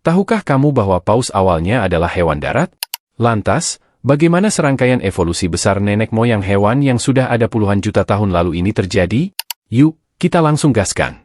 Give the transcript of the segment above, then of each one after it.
Tahukah kamu bahwa paus awalnya adalah hewan darat? Lantas, bagaimana serangkaian evolusi besar nenek moyang hewan yang sudah ada puluhan juta tahun lalu ini terjadi? Yuk, kita langsung gaskan.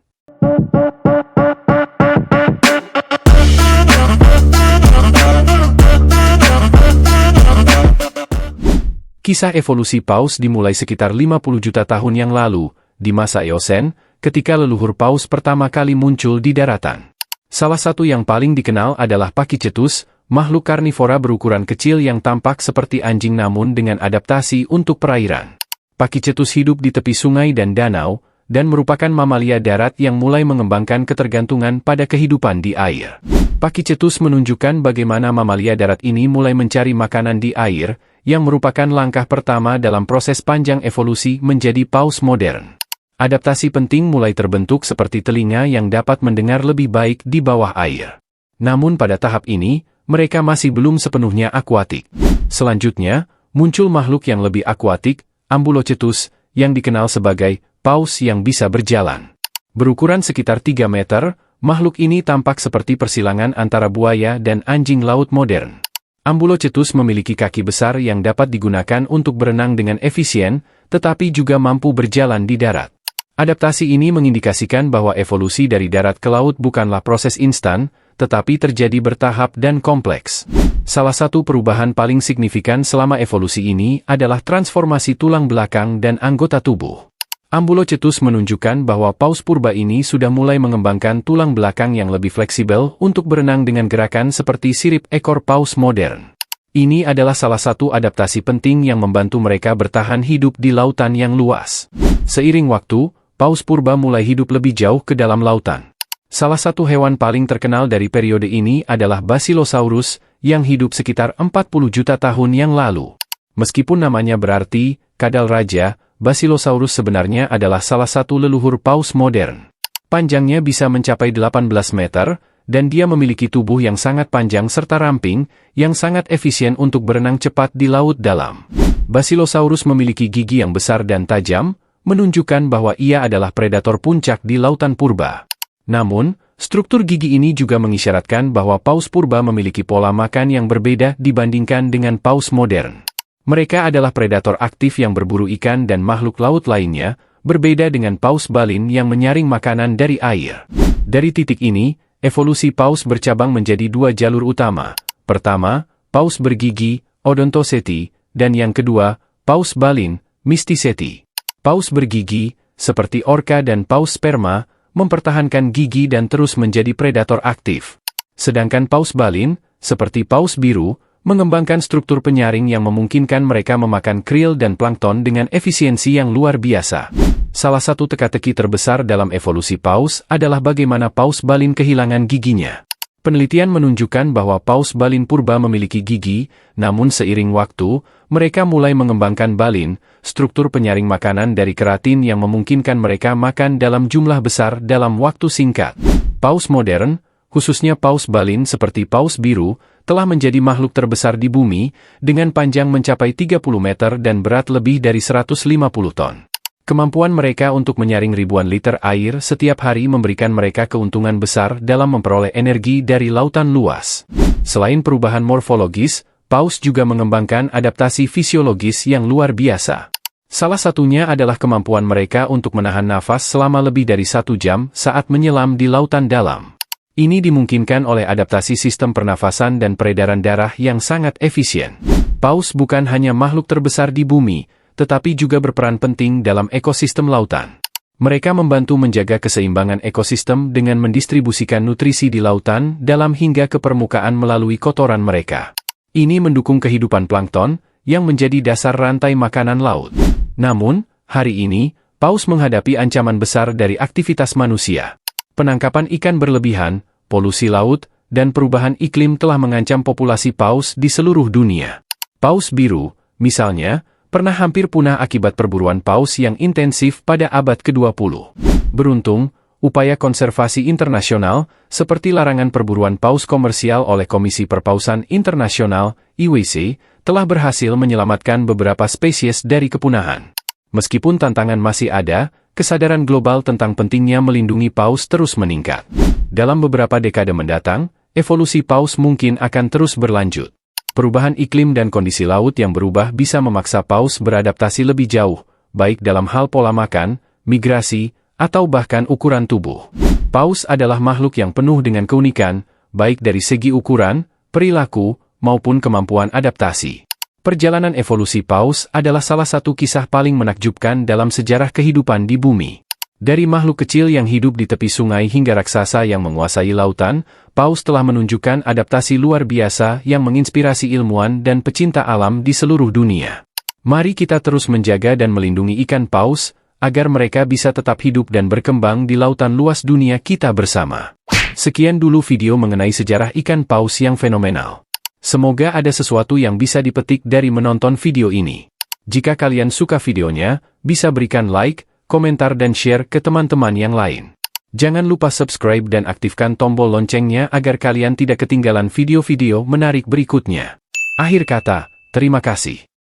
Kisah evolusi paus dimulai sekitar 50 juta tahun yang lalu, di masa Eosen, ketika leluhur paus pertama kali muncul di daratan. Salah satu yang paling dikenal adalah Pachycetus, makhluk karnivora berukuran kecil yang tampak seperti anjing namun dengan adaptasi untuk perairan. Pachycetus hidup di tepi sungai dan danau, dan merupakan mamalia darat yang mulai mengembangkan ketergantungan pada kehidupan di air. Pachycetus menunjukkan bagaimana mamalia darat ini mulai mencari makanan di air, yang merupakan langkah pertama dalam proses panjang evolusi menjadi paus modern. Adaptasi penting mulai terbentuk seperti telinga yang dapat mendengar lebih baik di bawah air. Namun pada tahap ini, mereka masih belum sepenuhnya akuatik. Selanjutnya, muncul makhluk yang lebih akuatik, Ambulocetus, yang dikenal sebagai paus yang bisa berjalan. Berukuran sekitar 3 meter, makhluk ini tampak seperti persilangan antara buaya dan anjing laut modern. Ambulocetus memiliki kaki besar yang dapat digunakan untuk berenang dengan efisien, tetapi juga mampu berjalan di darat. Adaptasi ini mengindikasikan bahwa evolusi dari darat ke laut bukanlah proses instan, tetapi terjadi bertahap dan kompleks. Salah satu perubahan paling signifikan selama evolusi ini adalah transformasi tulang belakang dan anggota tubuh. Ambulocetus menunjukkan bahwa paus purba ini sudah mulai mengembangkan tulang belakang yang lebih fleksibel untuk berenang dengan gerakan seperti sirip ekor paus modern. Ini adalah salah satu adaptasi penting yang membantu mereka bertahan hidup di lautan yang luas. Seiring waktu, paus purba mulai hidup lebih jauh ke dalam lautan. Salah satu hewan paling terkenal dari periode ini adalah Basilosaurus, yang hidup sekitar 40 juta tahun yang lalu. Meskipun namanya berarti kadal raja, Basilosaurus sebenarnya adalah salah satu leluhur paus modern. Panjangnya bisa mencapai 18 meter, dan dia memiliki tubuh yang sangat panjang serta ramping, yang sangat efisien untuk berenang cepat di laut dalam. Basilosaurus memiliki gigi yang besar dan tajam, menunjukkan bahwa ia adalah predator puncak di lautan purba. Namun, struktur gigi ini juga mengisyaratkan bahwa paus purba memiliki pola makan yang berbeda dibandingkan dengan paus modern. Mereka adalah predator aktif yang berburu ikan dan makhluk laut lainnya, berbeda dengan paus balin yang menyaring makanan dari air. Dari titik ini, evolusi paus bercabang menjadi 2 jalur utama. Pertama, paus bergigi, Odontoceti, dan yang kedua, paus balin, Mysticeti. Paus bergigi, seperti orca dan paus sperma, mempertahankan gigi dan terus menjadi predator aktif. Sedangkan paus balin, seperti paus biru, mengembangkan struktur penyaring yang memungkinkan mereka memakan krill dan plankton dengan efisiensi yang luar biasa. Salah satu teka-teki terbesar dalam evolusi paus adalah bagaimana paus balin kehilangan giginya. Penelitian menunjukkan bahwa paus balin purba memiliki gigi, namun seiring waktu, mereka mulai mengembangkan balin, struktur penyaring makanan dari keratin yang memungkinkan mereka makan dalam jumlah besar dalam waktu singkat. Paus modern, khususnya paus balin seperti paus biru, telah menjadi makhluk terbesar di bumi, dengan panjang mencapai 30 meter dan berat lebih dari 150 ton. Kemampuan mereka untuk menyaring ribuan liter air setiap hari memberikan mereka keuntungan besar dalam memperoleh energi dari lautan luas. Selain perubahan morfologis, paus juga mengembangkan adaptasi fisiologis yang luar biasa. Salah satunya adalah kemampuan mereka untuk menahan nafas selama lebih dari 1 jam saat menyelam di lautan dalam. Ini dimungkinkan oleh adaptasi sistem pernafasan dan peredaran darah yang sangat efisien. Paus bukan hanya makhluk terbesar di bumi, tetapi juga berperan penting dalam ekosistem lautan. Mereka membantu menjaga keseimbangan ekosistem dengan mendistribusikan nutrisi di lautan dalam hingga ke permukaan melalui kotoran mereka. Ini mendukung kehidupan plankton, yang menjadi dasar rantai makanan laut. Namun, hari ini, paus menghadapi ancaman besar dari aktivitas manusia. Penangkapan ikan berlebihan, polusi laut, dan perubahan iklim telah mengancam populasi paus di seluruh dunia. Paus biru, misalnya, pernah hampir punah akibat perburuan paus yang intensif pada abad ke-20. Beruntung, upaya konservasi internasional, seperti larangan perburuan paus komersial oleh Komisi Perpausan Internasional, IWC, telah berhasil menyelamatkan beberapa spesies dari kepunahan. Meskipun tantangan masih ada, kesadaran global tentang pentingnya melindungi paus terus meningkat. Dalam beberapa dekade mendatang, evolusi paus mungkin akan terus berlanjut. Perubahan iklim dan kondisi laut yang berubah bisa memaksa paus beradaptasi lebih jauh, baik dalam hal pola makan, migrasi, atau bahkan ukuran tubuh. Paus adalah makhluk yang penuh dengan keunikan, baik dari segi ukuran, perilaku, maupun kemampuan adaptasi. Perjalanan evolusi paus adalah salah satu kisah paling menakjubkan dalam sejarah kehidupan di bumi. Dari makhluk kecil yang hidup di tepi sungai hingga raksasa yang menguasai lautan, paus telah menunjukkan adaptasi luar biasa yang menginspirasi ilmuwan dan pecinta alam di seluruh dunia. Mari kita terus menjaga dan melindungi ikan paus, agar mereka bisa tetap hidup dan berkembang di lautan luas dunia kita bersama. Sekian dulu video mengenai sejarah ikan paus yang fenomenal. Semoga ada sesuatu yang bisa dipetik dari menonton video ini. Jika kalian suka videonya, bisa berikan like, komentar dan share ke teman-teman yang lain. Jangan lupa subscribe dan aktifkan tombol loncengnya agar kalian tidak ketinggalan video-video menarik berikutnya. Akhir kata, terima kasih.